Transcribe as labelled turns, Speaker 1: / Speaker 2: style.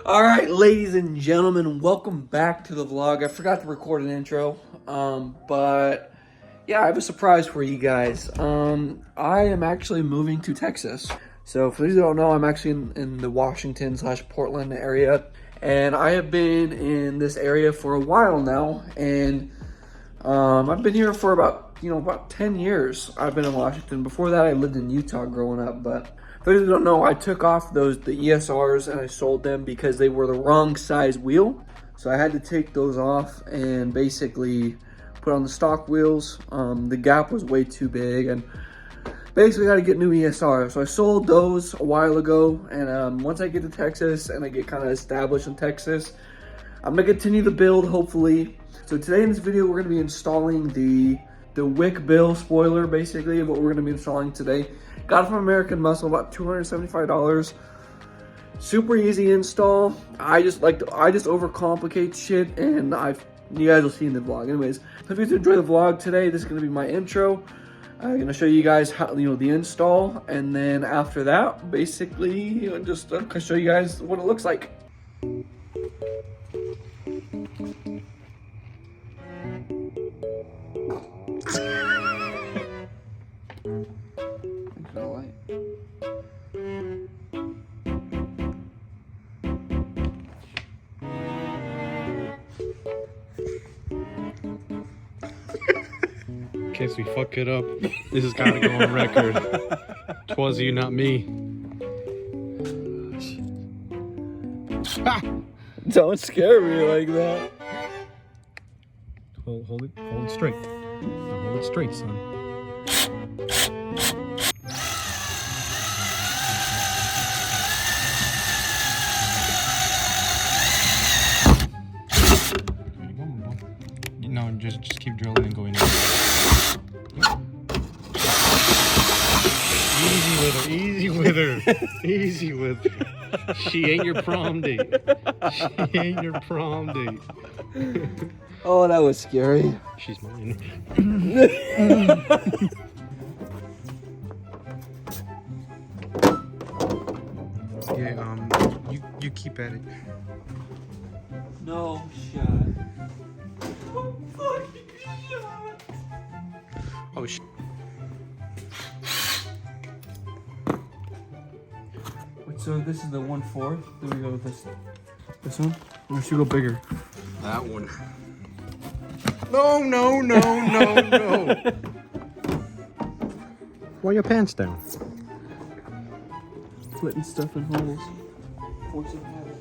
Speaker 1: All right, ladies and gentlemen, welcome back to the vlog. I forgot to record an intro, but yeah, I have a surprise for you guys. I am actually moving to Texas. So for those who don't know, I'm actually in the Washington/Portland area, and I have been in this area for a while now, and I've been here for about 10 years. I've been in Washington. Before that, I lived in Utah growing up, but for those who don't know, I took off the ESRs and I sold them because they were the wrong size wheel. So I had to take those off and basically put on the stock wheels. The gap was way too big and basically got to get new ESRs. So I sold those a while ago, and once I get to Texas and I get kind of established in Texas, I'm gonna continue the build, hopefully. So today in this video, we're gonna be installing the Wick bill spoiler, basically, what we're gonna be installing today. Got it from American Muscle, about $275. Super easy install. I just overcomplicate shit, and you guys will see in the vlog. Anyways, if you guys enjoy the vlog today, this is gonna be my intro. I'm gonna show you guys how, the install, and then after that, basically, just show you guys what it looks like.
Speaker 2: In case we fuck it up, this has got to go on record. 'Twas you, not me.
Speaker 1: Don't scare me like that.
Speaker 2: Hold it straight. Now hold it straight, son. No, just keep drilling and going in. Easy with her. Easy with her. She ain't your prom date. She ain't your prom date.
Speaker 1: Oh, that was scary.
Speaker 2: She's mine. Yeah, you keep at it.
Speaker 1: No shot. Oh, fucking shot.
Speaker 2: Oh shit.
Speaker 1: Wait, so this is the 1/4. Then we go with this one. Or should we go bigger?
Speaker 2: That one. No. Why your pants down?
Speaker 1: Flitting stuff in holes. Force of habit.